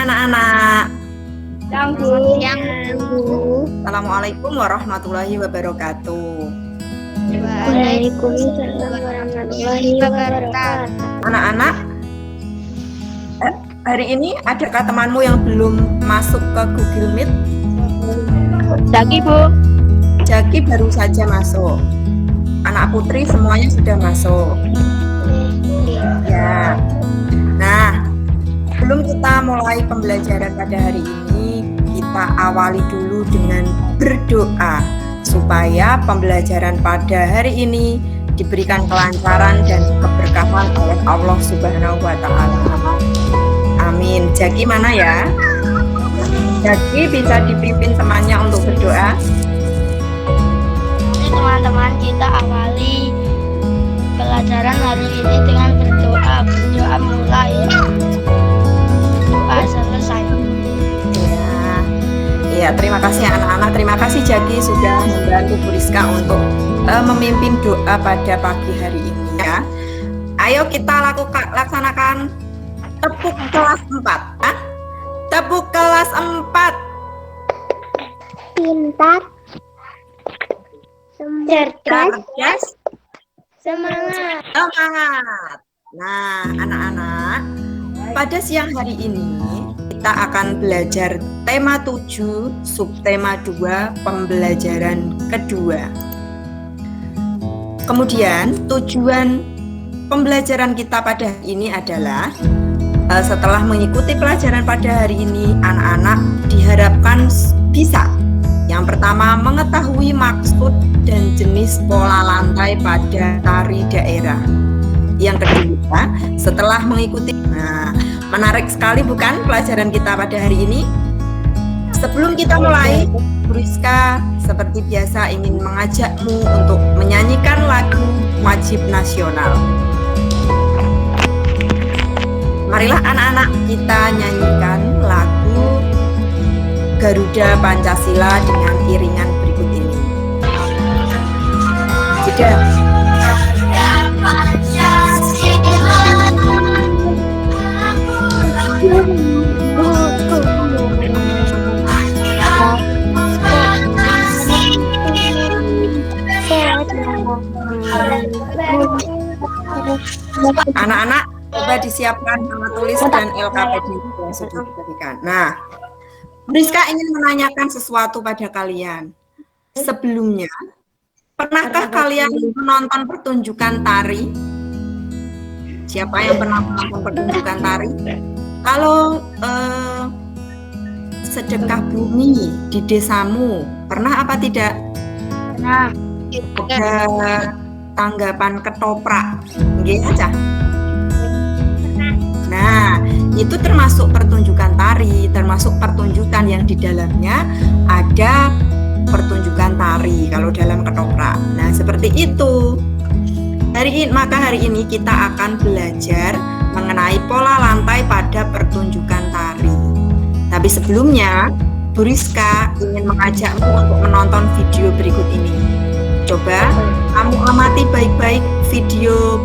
anak-anak. Siang, Bu. Assalamualaikum warahmatullahi wabarakatuh. Waalaikumsalam warahmatullahi wabarakatuh. Anak-anak, hari ini adakah temanmu yang belum masuk ke Google Meet? Jaki, Bu. Jaki baru saja masuk. Anak Putri semuanya sudah masuk. Ya. Nah, sebelum kita mulai pembelajaran pada hari ini, kita awali dulu dengan berdoa supaya pembelajaran pada hari ini diberikan kelancaran dan keberkahan oleh Allah Subhanahu wa Ta'ala. Amin. Jaki mana ya? Jaki bisa dipimpin temannya untuk berdoa. Jadi teman-teman, kita awali pelajaran hari ini dengan berdoa. Berdoa mulai, doa selesai. Ya, terima kasih anak-anak. Terima kasih Jaki sudah membantu Bu Rizka untuk memimpin doa pada pagi hari ini ya. Ayo kita laksanakan tepuk kelas 4. Tepuk kelas 4. Pintar, cerdas, semangat. Nah, anak-anak, pada siang hari ini kita akan belajar tema 7, subtema 2, pembelajaran kedua. Kemudian tujuan pembelajaran kita pada hari ini adalah setelah mengikuti pelajaran pada hari ini, anak-anak diharapkan bisa yang pertama mengetahui maksud dan jenis pola lantai pada tari daerah. Yang kedua, setelah mengikuti, menarik sekali bukan pelajaran kita pada hari ini? Sebelum kita mulai, Bu Rizka seperti biasa ingin mengajakmu untuk menyanyikan lagu wajib nasional. Marilah anak-anak kita nyanyikan lagu Garuda Pancasila dengan iringan berikut ini. Jeda. Anak-anak, coba disiapkan nama tulis dan LKPD yang sudah diberikan. Nah, Rizka ingin menanyakan sesuatu pada kalian. Sebelumnya, pernahkah kalian menonton pertunjukan tari? Siapa yang pernah menonton pertunjukan tari? Kalau sedekah bumi di desamu, pernah apa tidak? Nah, Ada tanggapan ketoprak, nggih aja. Nah, itu termasuk pertunjukan tari, termasuk pertunjukan yang di dalamnya ada pertunjukan tari kalau dalam ketoprak. Nah, seperti itu. Maka hari ini kita akan belajar mengenai pola lantai pada pertunjukan tari. Tapi sebelumnya, Bu Rizka ingin mengajakmu untuk menonton video berikut ini. Coba kamu amati baik-baik video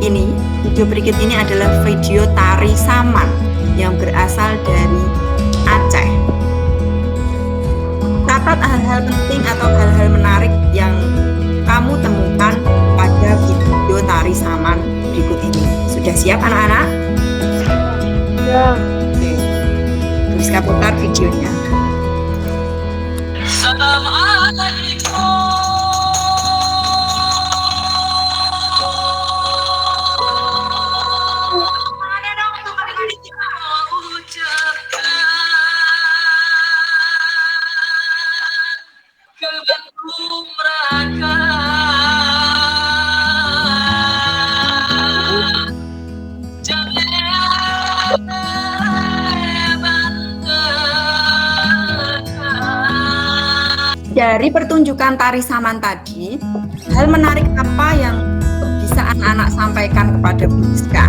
ini. Video berikut ini adalah video tari saman yang berasal dari Aceh. Catat hal-hal penting atau hal-hal menarik yang kamu temukan pada video tari saman berikut ini. Sudah siap anak-anak? ya. Oke. Terus kita putar videonya. Assalamualaikum. Dari pertunjukan tari saman tadi, hal menarik apa yang bisa anak-anak sampaikan kepada Bu Rizka?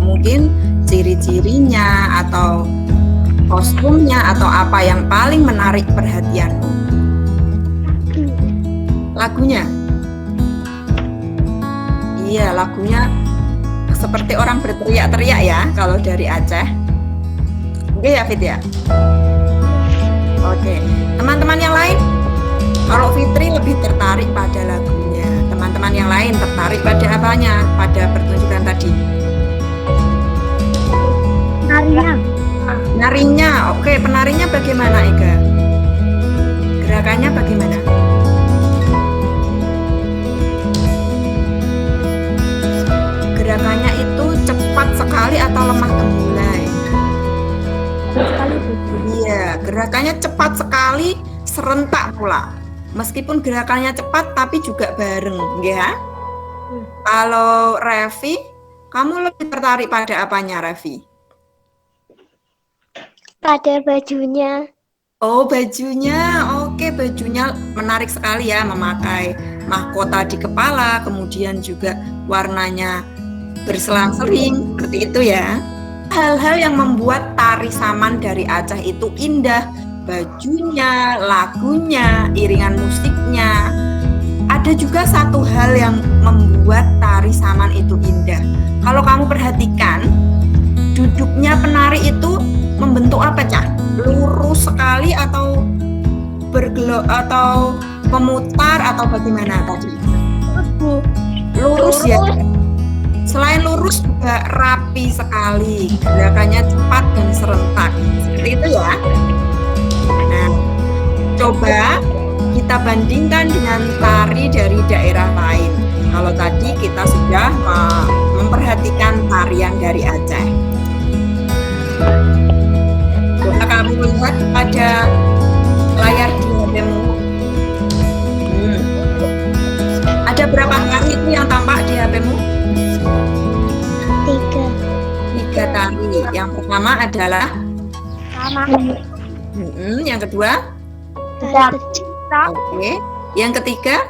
Mungkin ciri-cirinya atau kostumnya atau apa yang paling menarik perhatianmu? Lagunya? Iya, lagunya seperti orang berteriak-teriak ya kalau dari Aceh. Oke ya Fit ya? Oke, teman-teman yang lain? Kalau Fitri lebih tertarik pada lagunya, teman-teman yang lain tertarik pada apanya? Pada pertunjukan tadi? Narinya. Narinya, oke, penarinya bagaimana Ega? Gerakannya bagaimana? Gerakannya itu cepat sekali atau lemah gemulai? Iya, gerakannya cepat sekali, serentak pula. Meskipun gerakannya cepat, tapi juga bareng, ya. Kalau Revi, kamu lebih tertarik pada apanya, Revi? Pada bajunya. Oh, bajunya. Oke, bajunya menarik sekali ya, memakai mahkota di kepala, kemudian juga warnanya berselang-seling, seperti itu ya. Hal-hal yang membuat tari saman dari Aceh itu indah, bajunya, lagunya, iringan musiknya. Ada juga satu hal yang membuat tari saman itu indah. Kalau kamu perhatikan, duduknya penari itu membentuk apa, Cah? Lurus sekali atau bergelok atau memutar atau bagaimana tadi? Lurus ya. Selain lurus juga rapi sekali, gerakannya cepat dan serentak. Seperti itu ya. Nah, coba kita bandingkan dengan tari dari daerah lain. Kalau tadi kita sudah memperhatikan tarian dari Aceh. Coba kamu lihat pada layar di HP-mu. Ada berapa tari itu yang tampak di HP-mu? 3 tari. Yang pertama adalah yang kedua oke. Yang ketiga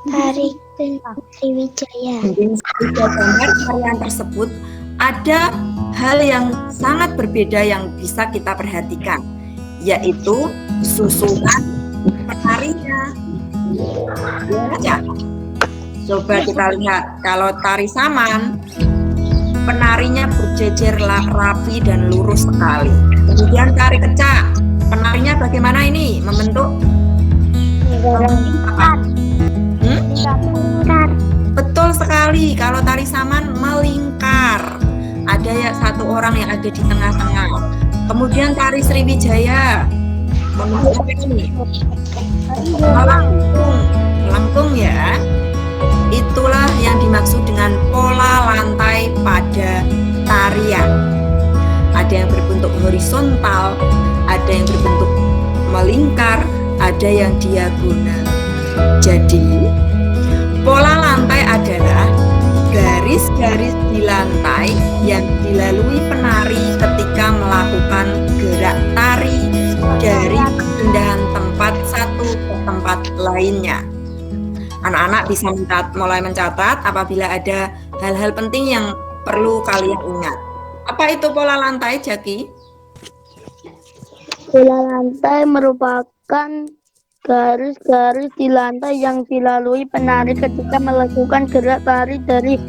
Tari Sriwijaya. gambar tarian tersebut ada hal yang sangat berbeda yang bisa kita perhatikan, yaitu susunan penarinya. Ya, coba kita lihat kalau tari saman, penarinya berjejer rapi dan lurus sekali. Kemudian tari kecak, penarinya bagaimana ini? Membentuk apa? Betul sekali. Kalau tari saman melingkar, ada ya satu orang yang ada di tengah-tengah. Kemudian tari Sriwijaya, membentuk apa ini? Melengkung ya. Itulah yang dimaksud dengan pola lantai pada tarian. Ada yang berbentuk horizontal, ada yang berbentuk melingkar, ada yang diagonal. Jadi, pola lantai adalah garis-garis di lantai yang dilalui penari ketika melakukan gerak tari dari perpindahan tempat satu ke tempat lainnya. Anak-anak bisa mulai mencatat apabila ada hal-hal penting yang perlu kalian ingat. Apa itu pola lantai, Jaki? Pola lantai merupakan garis-garis di lantai yang dilalui penari ketika melakukan gerak tari dari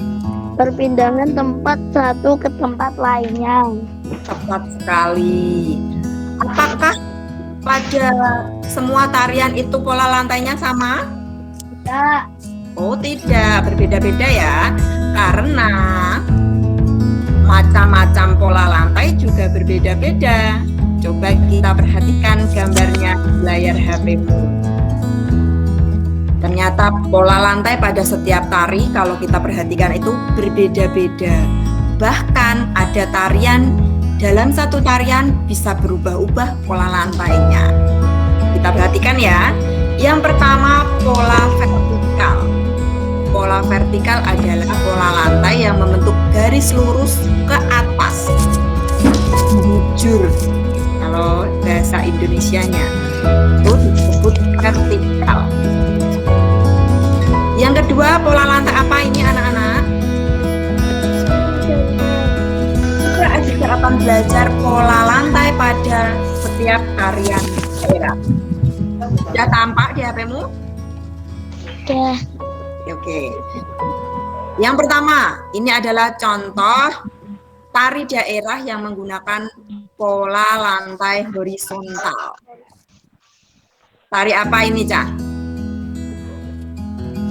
perpindahan tempat satu ke tempat lainnya. Tepat sekali. Apakah pada semua tarian itu pola lantainya sama? Tidak. Oh tidak, berbeda-beda ya. Karena macam-macam pola lantai juga berbeda-beda. Coba kita perhatikan gambarnya di layar HP-mu. Ternyata pola lantai pada setiap tari kalau kita perhatikan itu berbeda-beda. Bahkan ada tarian, dalam satu tarian bisa berubah-ubah pola lantainya. Kita perhatikan ya. Yang pertama, pola vertikal. Pola vertikal adalah pola lantai yang membentuk garis lurus ke atas. Bujur. Kalau bahasa Indonesianya itu disebut vertikal. Yang kedua, pola lantai apa ini anak-anak? Kita juga akan belajar pola lantai pada setiap tarian daerah. Sudah tampak di HP-mu? Sudah. Oke. Yang pertama, ini adalah contoh tari daerah yang menggunakan pola lantai horizontal. Tari apa ini, Cak?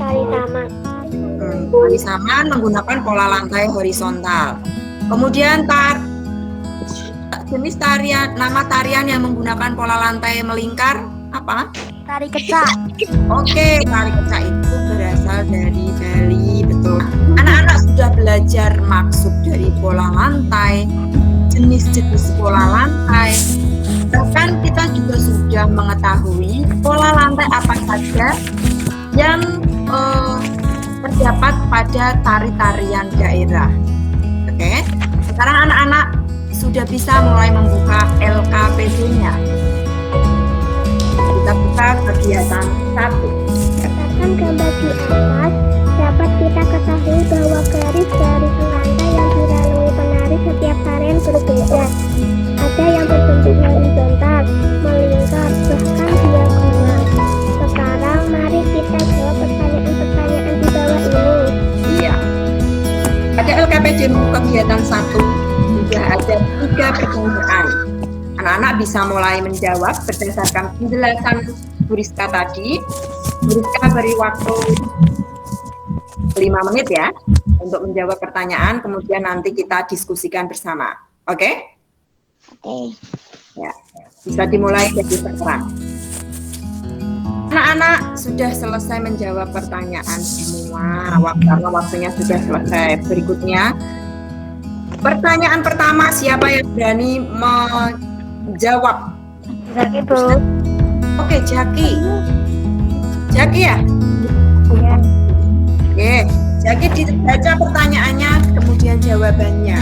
Tari saman. Tari saman menggunakan pola lantai horizontal. Kemudian jenis tarian, nama tarian yang menggunakan pola lantai melingkar apa? Tari kecak. Oke, tari kecak itu berasal dari Bali, betul. Anak-anak sudah belajar maksud dari pola lantai, jenis-jenis pola lantai. Bahkan kita juga sudah mengetahui pola lantai apa saja yang terdapat pada tari-tarian daerah. Oke, sekarang anak-anak sudah bisa mulai membuka LKPD-nya. Kita buka kegiatan 1. Berdasarkan gambar di atas, dapat kita ketahui bahwa garis-garis lantai yang dilalui penari setiap tarian berbeda. Ada yang berbentuk horizontal, melingkar, bahkan diagonal. Sekarang mari kita jawab pertanyaan-pertanyaan di bawah ini. Iya. Pada LKPD kegiatan 1 sudah ada 3 pertanyaan. Anak-anak bisa mulai menjawab berdasarkan penjelasan Bu Rizka tadi. Bu Rizka beri waktu 5 menit ya untuk menjawab pertanyaan, kemudian nanti kita diskusikan bersama. Oke? Oke. Ya, bisa dimulai dari sekarang. Anak-anak sudah selesai menjawab pertanyaan semua, karena waktunya sudah selesai. Berikutnya, pertanyaan pertama, siapa yang berani menjawab? Jaki, Bu. Oke, Jaki. Jaki ya? Iya. Oke, Jaki dibaca pertanyaannya, kemudian jawabannya.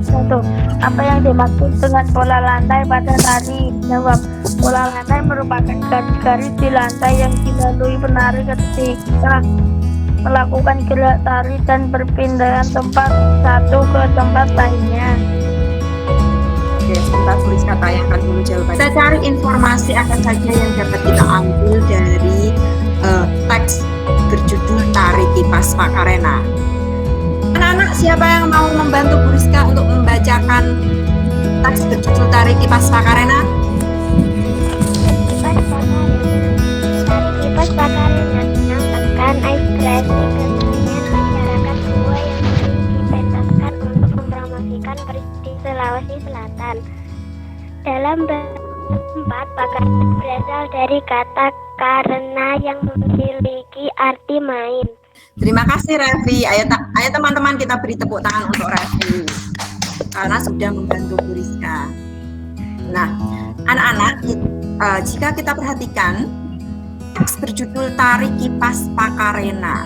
1. Apa yang dimaksud dengan pola lantai pada tari? Jawab. Pola lantai merupakan garis-garis di lantai yang dilalui penari ketika melakukan gerak tari dan perpindahan tempat satu ke tempat lainnya. Oke, sebentar Bu Rizka tayangkan dulu jawabannya. Kita cari informasi apa saja yang dapat kita ambil dari teks berjudul Tari Kipas Pakarena. Anak-anak, siapa yang mau membantu Bu Rizka untuk membacakan teks berjudul Tari Kipas Pakarena? Kipas Pakarena menampakkan ekspresi kesenian masyarakat Goa yang dipentaskan untuk mempromosikan peristiwa Sulawesi Selatan. Dalam empat pakar berasal dari kata karena yang memiliki arti main. Terima kasih Revi. Ayo teman-teman kita beri tepuk tangan untuk Revi karena sudah membantu Bu Rizka. Nah, anak-anak, jika kita perhatikan teks berjudul Tari Kipas Pakarena,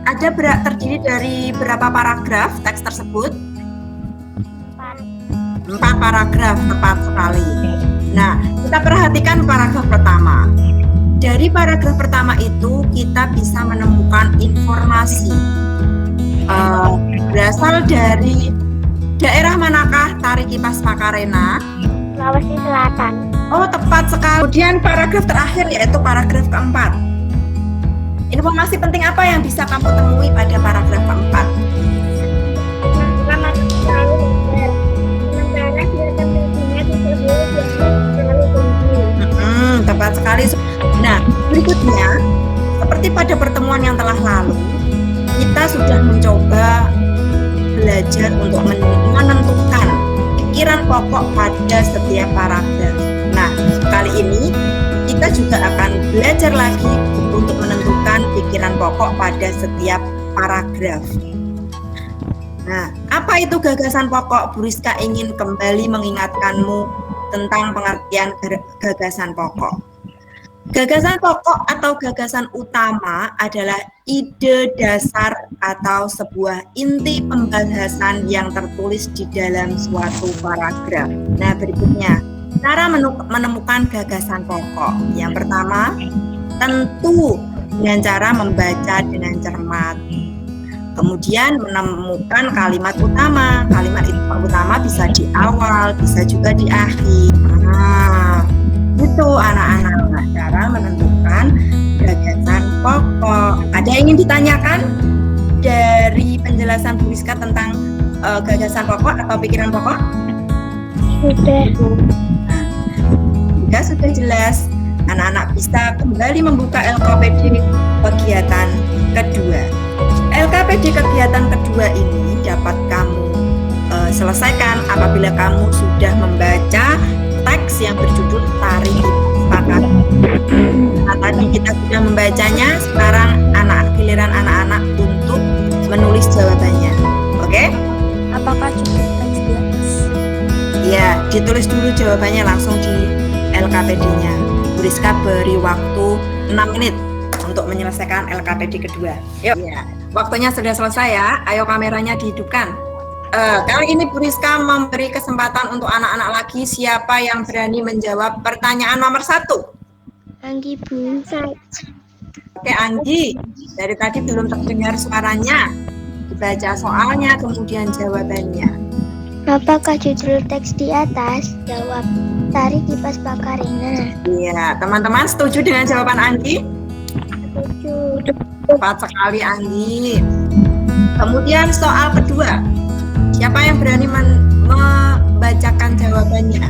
ada terdiri dari berapa paragraf teks tersebut? 4 paragraf, tepat sekali. Nah, kita perhatikan paragraf pertama. Dari paragraf pertama itu kita bisa menemukan informasi berasal dari daerah manakah Tari Kipas Pakarena? Sulawesi Selatan. Oh, tepat sekali. Kemudian paragraf terakhir yaitu paragraf keempat. Informasi penting apa yang bisa kamu temui pada paragraf keempat? Tepat sekali. Nah, berikutnya, seperti pada pertemuan yang telah lalu, kita sudah mencoba belajar untuk menentukan pikiran pokok pada setiap paragraf. Nah, kali ini kita juga akan belajar lagi untuk menentukan pikiran pokok pada setiap paragraf. Nah, apa itu gagasan pokok? Bu Rizka ingin kembali mengingatkanmu tentang pengertian gagasan pokok. Gagasan pokok atau gagasan utama adalah ide dasar atau sebuah inti pembahasan yang tertulis di dalam suatu paragraf. Nah, berikutnya, cara menemukan gagasan pokok. Yang pertama, tentu dengan cara membaca dengan cermat. Kemudian menemukan kalimat utama. Kalimat utama bisa di awal, bisa juga di akhir. Nah, itu anak-anak cara menentukan gagasan pokok. Ada yang ingin ditanyakan dari penjelasan Bu Rizka tentang gagasan pokok atau pikiran pokok? Sudah. Jika sudah jelas, anak-anak bisa kembali membuka LKPD kegiatan kedua. LKPD kegiatan kedua ini dapat kamu selesaikan apabila kamu sudah membaca teks yang berjudul Tari Pakarena. Nah, tadi kita sudah membacanya, sekarang giliran anak-anak untuk menulis jawabannya. Oke? Apakah cukup teks di atas? Ya, ditulis dulu jawabannya langsung di LKPD-nya. Bu Rizka beri waktu 6 menit untuk menyelesaikan LKPD kedua. Yuk, ya. Waktunya sudah selesai ya. Ayo kameranya dihidupkan. Kali ini Bu Rizka memberi kesempatan untuk anak-anak lagi. Siapa yang berani menjawab pertanyaan nomor 1? Anggi, Bu. Oke, Anggi. Dari tadi belum terdengar suaranya. Dibaca soalnya, kemudian jawabannya. Apakah judul teks di atas? Jawab, Tari Kipas Pakarena. Iya, teman-teman setuju dengan jawaban Anggi? Setuju. Tepat sekali, Anggi. Kemudian soal kedua. Siapa yang berani membacakan jawabannya?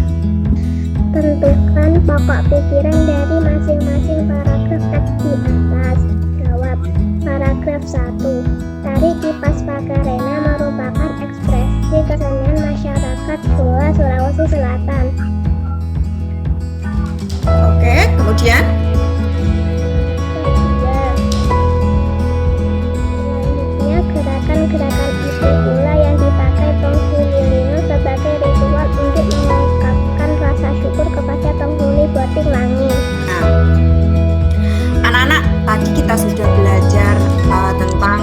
Tentukan pokok pikiran dari masing-masing paragraf teks di atas. Jawab, paragraf 1. Tari Kipas Pakarena merupakan ekspresi kesenian masyarakat Goa, Sulawesi Selatan. Oke, kemudian? Selanjutnya, gerakan-gerakan itu pula yang dipakai penghuni lino sebagai ritual untuk mengungkapkan rasa syukur kepada penghuni Boting Langi. Nah, anak-anak, tadi kita sudah belajar tentang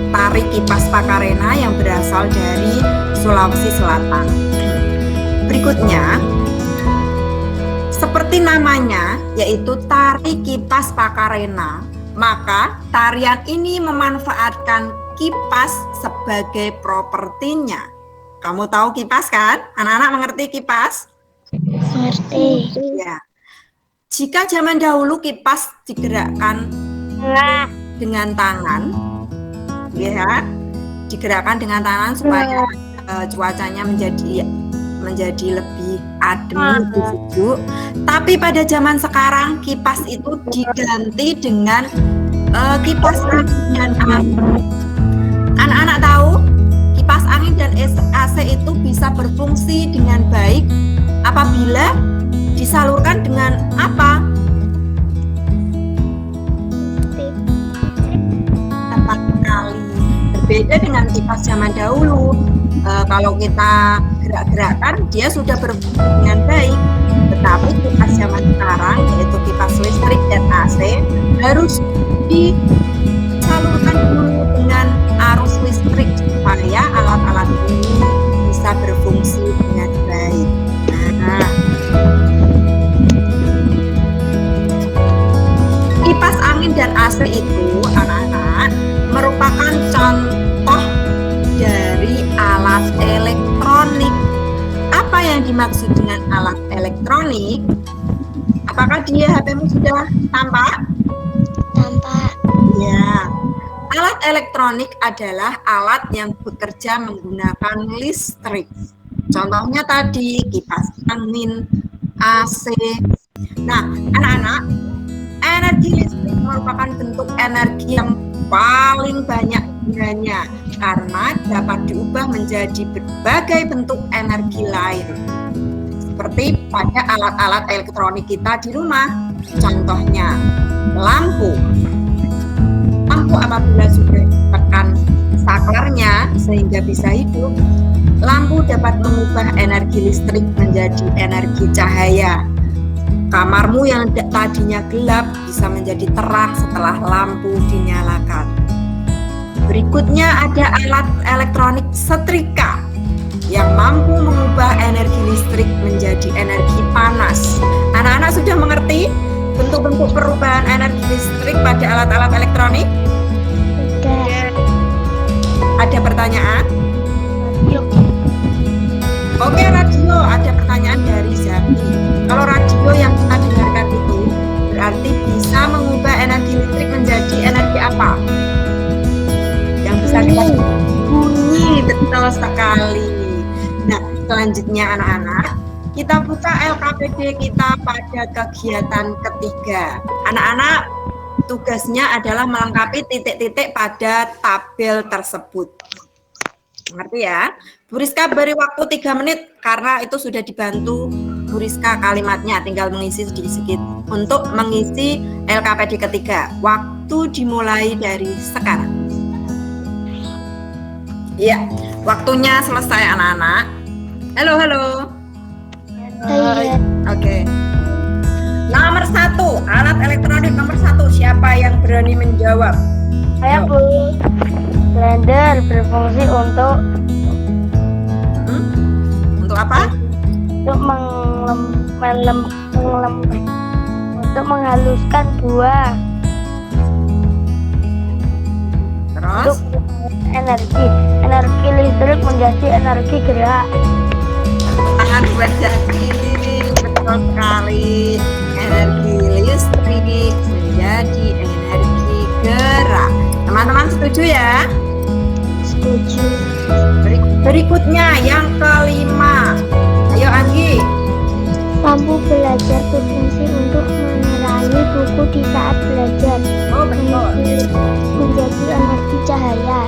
Tari Kipas Pakarena yang berasal dari Sulawesi Selatan. Berikutnya, seperti namanya, yaitu Tari Kipas Pakarena, maka tarian ini memanfaatkan kipas sebagai propertinya. Kamu tahu kipas kan? Anak-anak mengerti kipas? Ngerti. Ya. Jika zaman dahulu kipas digerakkan dengan tangan, ya, digerakkan dengan tangan supaya cuacanya menjadi lebih adem, lebih sejuk. Tapi pada zaman sekarang kipas itu diganti dengan kipas angin dan AC. Anak-anak tahu kipas angin dan AC itu bisa berfungsi dengan baik apabila disalurkan dengan apa? Tepat sekali. Berbeda dengan kipas zaman dahulu. Kalau kita gerak-gerakkan, dia sudah berfungsi dengan baik. Tetapi kipas zaman sekarang, yaitu kipas listrik dan AC, harus disalurkan dulu dengan arus listrik supaya alat-alat ini bisa berfungsi dengan baik. Nah, kipas angin dan AC itu, anak-anak, merupakan contoh dari alat elektronik. Apa yang dimaksud dengan alat elektronik? Apakah dia HP-mu sudah tampak? Tampak. Ya. Alat elektronik adalah alat yang bekerja menggunakan listrik. Contohnya tadi kipas angin, AC. Nah, anak-anak, energi listrik merupakan bentuk energi yang paling banyak gunanya karena dapat diubah menjadi berbagai bentuk energi lain. Seperti pada alat-alat elektronik kita di rumah. Contohnya, lampu. Lampu apabila sudah ditekan sakarnya sehingga bisa hidup, lampu dapat mengubah energi listrik menjadi energi cahaya. Kamarmu yang tadinya gelap bisa menjadi terang setelah lampu dinyalakan. Berikutnya ada alat elektronik setrika yang mampu mengubah energi listrik menjadi energi panas. Anak-anak sudah mengerti bentuk-bentuk perubahan energi listrik pada alat-alat elektronik? Sudah. Ada pertanyaan? Yuk. Oke, radio. Ada pertanyaan dari Zabi. Kalau radio yang kita dengarkan itu berarti bisa mengubah energi listrik menjadi energi apa? Yang bisa kita bunyi, betul sekali. Nah, selanjutnya anak-anak, kita buka LKPD kita pada kegiatan ketiga. Anak-anak, tugasnya adalah melengkapi titik-titik pada tabel tersebut. Ngerti ya? Bu Rizka beri waktu 3 menit karena itu sudah dibantu Bu Rizka kalimatnya, tinggal mengisi sedikit-sedikit untuk mengisi LKPD ketiga. Waktu dimulai dari sekarang. Iya, waktunya selesai anak-anak. Halo. Iya. Oke. Nomor 1, alat elektronik nomor 1. Siapa yang berani menjawab? Saya Bu. Blender berfungsi untuk Untuk apa? untuk menghaluskan buah. Terus? Untuk energi listrik menjadi energi gerak. Tangan buat jadi betul sekali. Energi listrik menjadi energi gerak. Teman-teman setuju ya? Setuju. Berikutnya yang kelima. Ayo Anggi. Lampu belajar berfungsi untuk menerangi buku di saat belajar. Oh betul. Menjadi energi cahaya.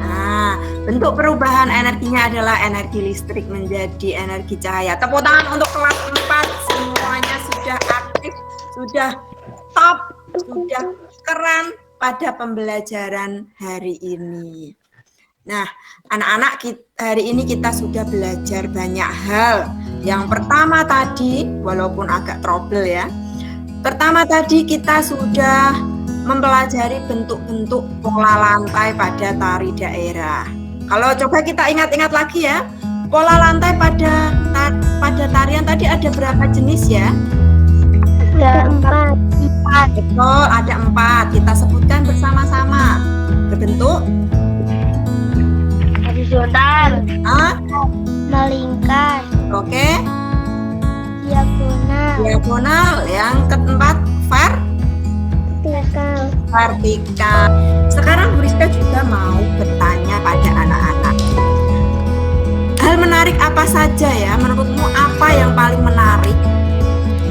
Nah, bentuk perubahan energinya adalah energi listrik menjadi energi cahaya. Tepuk tangan untuk kelas 4. Semuanya sudah aktif, sudah top, sudah keren pada pembelajaran hari ini. Nah, anak-anak, hari ini kita sudah belajar banyak hal. Yang pertama tadi, walaupun agak trouble ya. Pertama tadi kita sudah mempelajari bentuk-bentuk pola lantai pada tari daerah. Kalau coba kita ingat-ingat lagi ya, pola lantai pada tarian tadi ada berapa jenis ya? Ada 4. Betul, ada 4. Kita sebutkan bersama-sama. Berbentuk Horizontal, Oke. melingkar, diagonal, Yang keempat vertikal. Sekarang Bu Rizka juga mau bertanya pada anak-anak. Hal menarik apa saja ya? Menurutmu apa yang paling menarik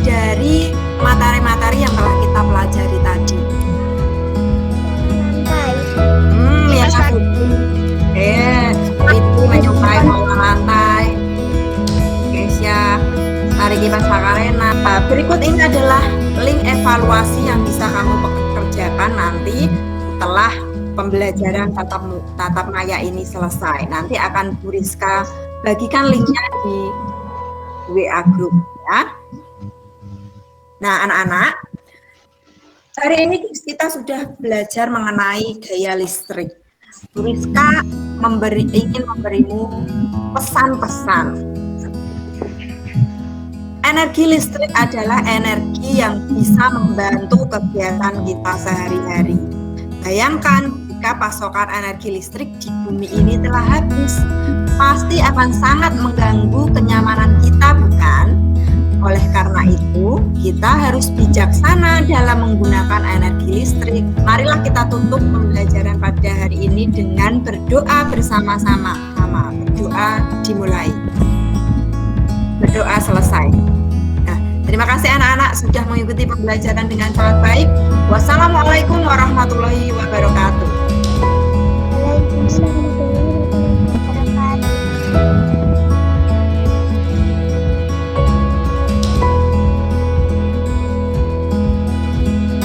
dari materi-materi yang telah kita pelajari tadi? lantai. Itu menyukai pola lantai. Kesia, tari kipas Makarena. Berikut ini adalah link evaluasi yang bisa kamu kerjakan nanti setelah pembelajaran tatap maya ini selesai. Nanti akan Bu Rizka bagikan linknya di WA group ya. Nah anak-anak, hari ini kita sudah belajar mengenai gaya listrik. Bu Rizka ingin memberimu pesan-pesan. Energi listrik adalah energi yang bisa membantu kegiatan kita sehari-hari. Bayangkan jika pasokan energi listrik di bumi ini telah habis, pasti akan sangat mengganggu kenyamanan kita, bukan? Oleh karena itu, kita harus bijaksana dalam menggunakan energi listrik. Marilah kita tutup pembelajaran pada hari ini dengan berdoa bersama-sama. Berdoa dimulai. Berdoa selesai. Nah, terima kasih anak-anak sudah mengikuti pembelajaran dengan sangat baik. Wassalamualaikum warahmatullahi wabarakatuh.